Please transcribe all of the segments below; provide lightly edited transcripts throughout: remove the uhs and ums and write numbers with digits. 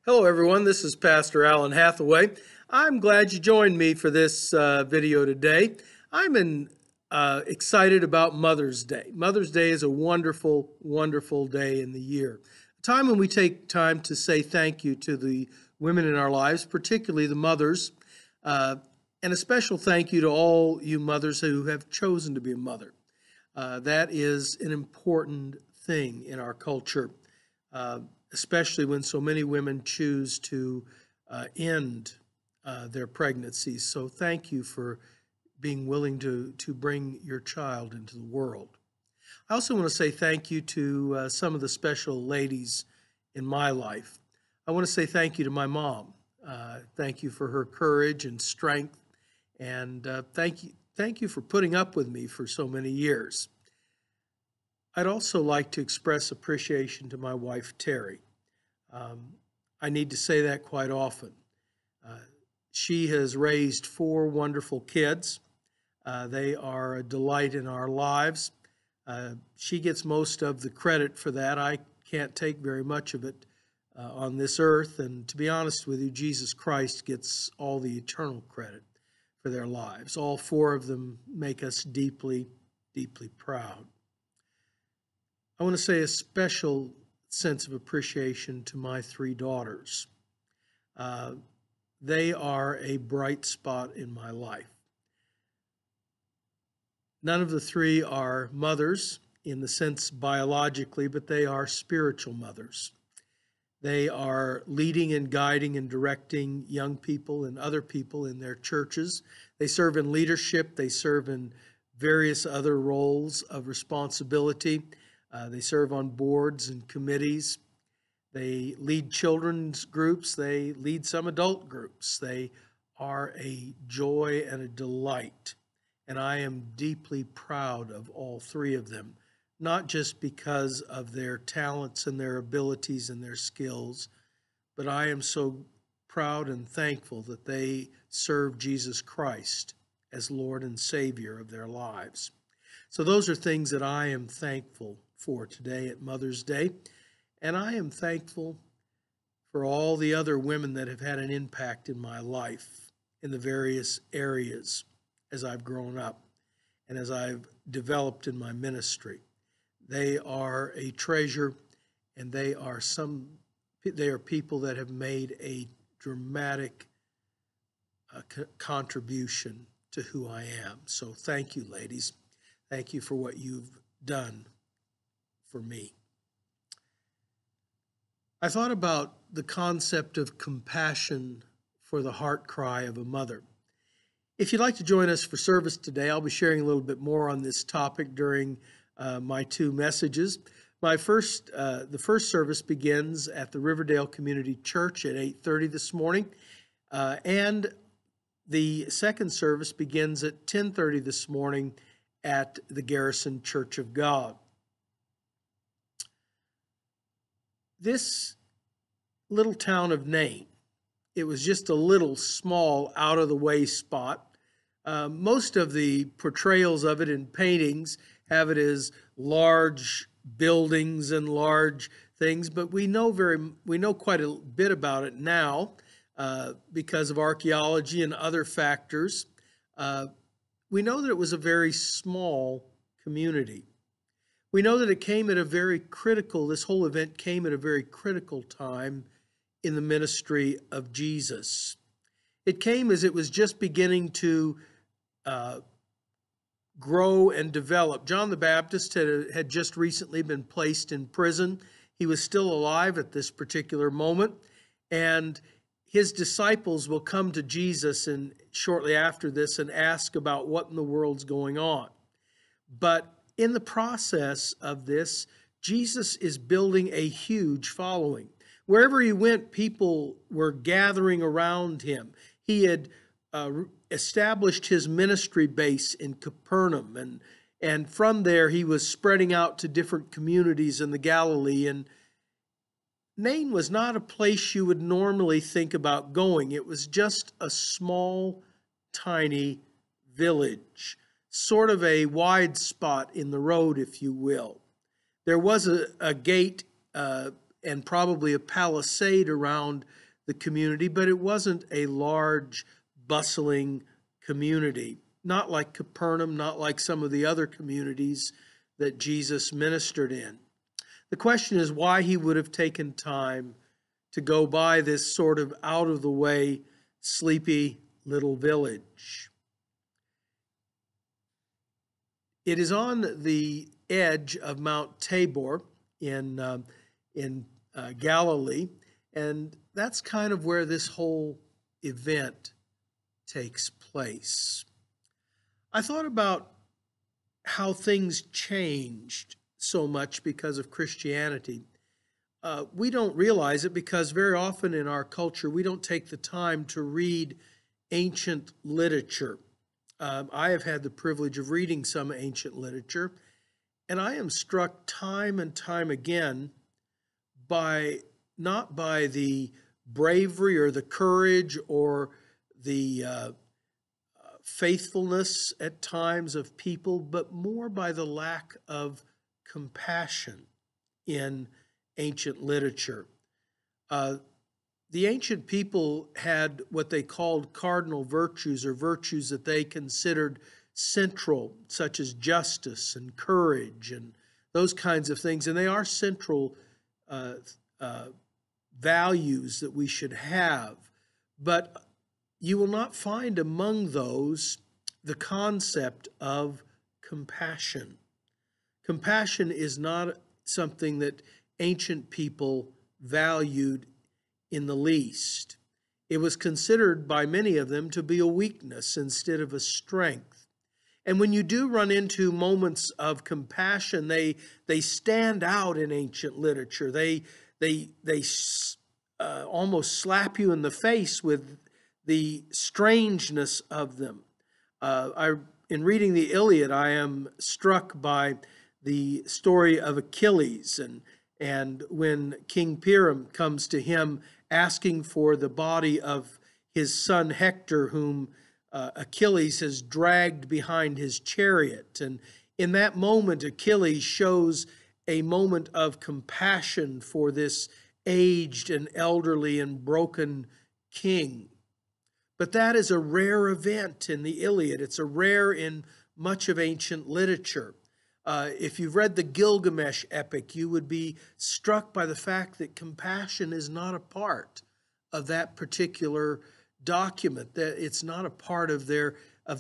Hello, everyone. This is Pastor Alan Hathaway. I'm glad you joined me for this video today. Excited about Mother's Day. Mother's Day is a wonderful, wonderful day in the year. A time when we take time to say thank you to the women in our lives, particularly the mothers, and a special thank you to all you mothers who have chosen to be a mother. That is an important thing in our culture. Especially when so many women choose to end their pregnancies. So thank you for being willing to bring your child into the world. I also want to say thank you to some of the special ladies in my life. I want to say thank you to my mom. Thank you for her courage and strength, and thank you for putting up with me for so many years. I'd also like to express appreciation to my wife, Terry. I need to say that quite often. She has raised 4 wonderful kids. They are a delight in our lives. She gets most of the credit for that. I can't take very much of it on this earth. And to be honest with you, Jesus Christ gets all the eternal credit for their lives. All 4 of them make us deeply, deeply proud. I want to say a special sense of appreciation to my 3 daughters. They are a bright spot in my life. None of the 3 are mothers in the sense biologically, but they are spiritual mothers. They are leading and guiding and directing young people and other people in their churches. They serve in leadership. They serve in various other roles of responsibility. They serve on boards and committees. They lead children's groups. They lead some adult groups. They are a joy and a delight. And I am deeply proud of all 3 of them, not just because of their talents and their abilities and their skills, but I am so proud and thankful that they serve Jesus Christ as Lord and Savior of their lives. So those are things that I am thankful for today at Mother's Day. And I am thankful for all the other women that have had an impact in my life in the various areas as I've grown up and as I've developed in my ministry. They are a treasure, and they are people that have made a dramatic contribution to who I am. So thank you, ladies. Thank you for what you've done for me. I thought about the concept of compassion for the heart cry of a mother. If you'd like to join us for service today, I'll be sharing a little bit more on this topic during my 2 messages. The first service begins at the Riverdale Community Church at 8:30 this morning, and the second service begins at 10:30 this morning at the Garrison Church of God. This little town of Nain, it was just a little small out-of-the-way spot. Most of the portrayals of it in paintings have it as large buildings and large things, but we know quite a bit about it now because of archaeology and other factors. We know that it was a very small community. We know that it came at this whole event came at a very critical time in the ministry of Jesus. It came as it was just beginning to grow and develop. John the Baptist had just recently been placed in prison. He was still alive at this particular moment, and his disciples will come to Jesus and shortly after this and ask about what in the world's going on. But in the process of this, Jesus is building a huge following. Wherever he went, people were gathering around him. He had established his ministry base in Capernaum, and from there he was spreading out to different communities in the Galilee. And Nain was not a place you would normally think about going. It was just a small, tiny village, sort of a wide spot in the road, if you will. There was a gate and probably a palisade around the community, but it wasn't a large, bustling community. Not like Capernaum, not like some of the other communities that Jesus ministered in. The question is why he would have taken time to go by this sort of out-of-the-way, sleepy little village. It is on the edge of Mount Tabor in Galilee, and that's kind of where this whole event takes place. I thought about how things changed so much because of Christianity. We don't realize it because very often in our culture we don't take the time to read ancient literature. I have had the privilege of reading some ancient literature, and I am struck time and time again not by the bravery or the courage or the faithfulness at times of people, but more by the lack of compassion in ancient literature. The ancient people had what they called cardinal virtues, or virtues that they considered central, such as justice and courage and those kinds of things. And they are central values that we should have. But you will not find among those the concept of compassion. Compassion is not something that ancient people valued in the least. It was considered by many of them to be a weakness instead of a strength. And when you do run into moments of compassion, they stand out in ancient literature. They almost slap you in the face with the strangeness of them. In reading the Iliad, I am struck by the story of Achilles, and when King Priam comes to him asking for the body of his son Hector, whom Achilles has dragged behind his chariot. And in that moment, Achilles shows a moment of compassion for this aged and elderly and broken king. But that is a rare event in the Iliad. It's a rare in much of ancient literature. If you've read the Gilgamesh epic, you would be struck by the fact that compassion is not a part of that particular document, that it's not a part of the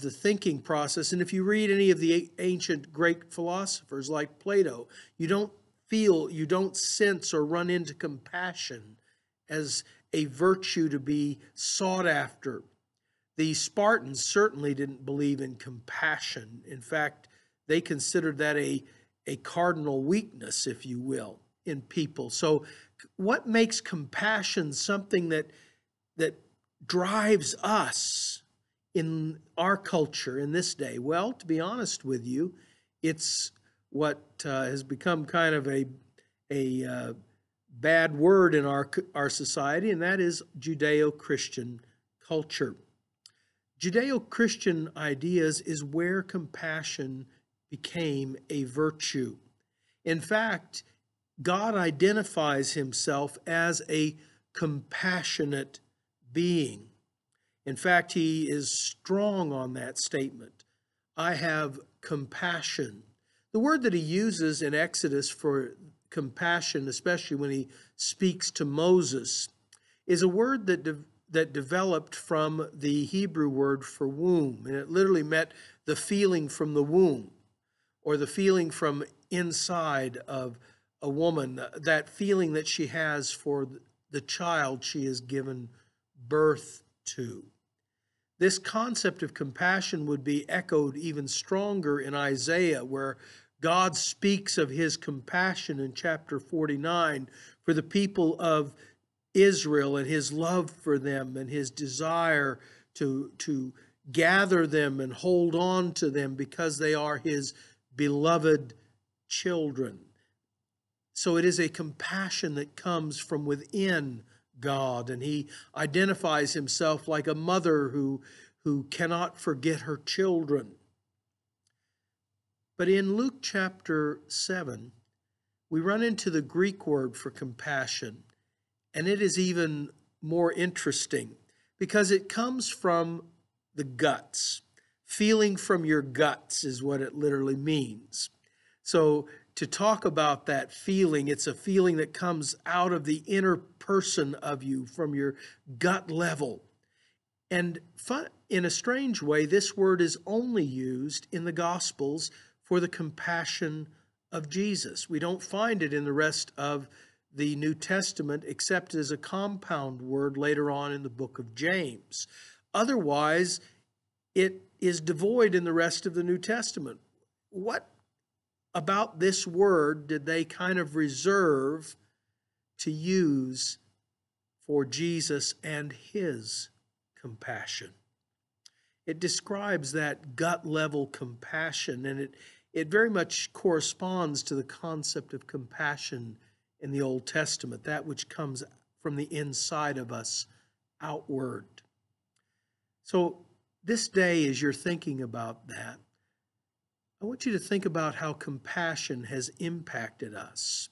thinking process. And if you read any of the ancient Greek philosophers like Plato, you don't sense or run into compassion as a virtue to be sought after. The Spartans certainly didn't believe in compassion. In fact, they considered that a cardinal weakness, if you will, in people. So what makes compassion something that drives us in our culture in this day? Well, to be honest with you, it's what has become kind of a bad word in our society, and that is Judeo-Christian culture. Judeo-Christian ideas is where compassion became a virtue. In fact, God identifies himself as a compassionate being. In fact, he is strong on that statement. I have compassion. The word that he uses in Exodus for compassion, especially when he speaks to Moses, is a word that developed from the Hebrew word for womb. And it literally meant the feeling from the womb, or the feeling from inside of a woman, that feeling that she has for the child she has given birth to. This concept of compassion would be echoed even stronger in Isaiah, where God speaks of his compassion in chapter 49 for the people of Israel and his love for them and his desire to gather them and hold on to them because they are his beloved children. So it is a compassion that comes from within God, and he identifies himself like a mother who cannot forget her children. But in Luke chapter 7, we run into the Greek word for compassion, and it is even more interesting because it comes from the guts. Feeling from your guts is what it literally means. So to talk about that feeling, it's a feeling that comes out of the inner person of you, from your gut level. And in a strange way, this word is only used in the Gospels for the compassion of Jesus. We don't find it in the rest of the New Testament except as a compound word later on in the book of James. Otherwise, it is devoid in the rest of the New Testament. What about this word did they kind of reserve to use for Jesus and his compassion? It describes that gut level compassion, and it very much corresponds to the concept of compassion in the Old Testament, that which comes from the inside of us outward. So this day, as you're thinking about that, I want you to think about how compassion has impacted us.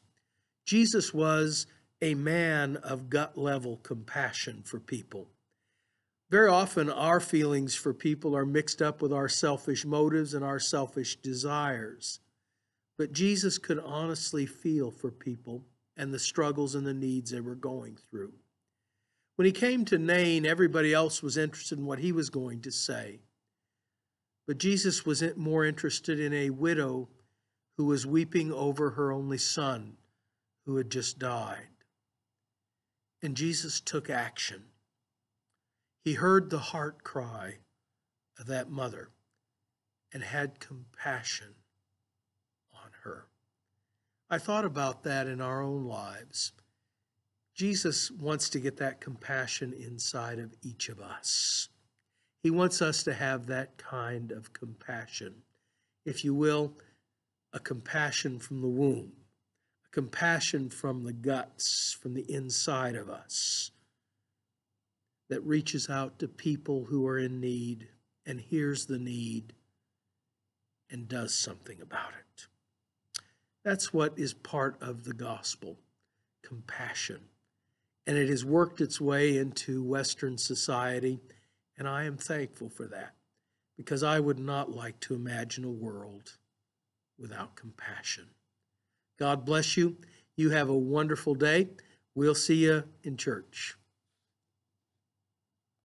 Jesus was a man of gut level compassion for people. Very often our feelings for people are mixed up with our selfish motives and our selfish desires. But Jesus could honestly feel for people and the struggles and the needs they were going through. When he came to Nain, everybody else was interested in what he was going to say. But Jesus was more interested in a widow who was weeping over her only son who had just died. And Jesus took action. He heard the heart cry of that mother and had compassion on her. I thought about that in our own lives. Jesus wants to get that compassion inside of each of us. He wants us to have that kind of compassion, if you will, a compassion from the womb, a compassion from the guts, from the inside of us, that reaches out to people who are in need and hears the need and does something about it. That's what is part of the gospel, compassion. And it has worked its way into Western society, and I am thankful for that, because I would not like to imagine a world without compassion. God bless you. You have a wonderful day. We'll see you in church.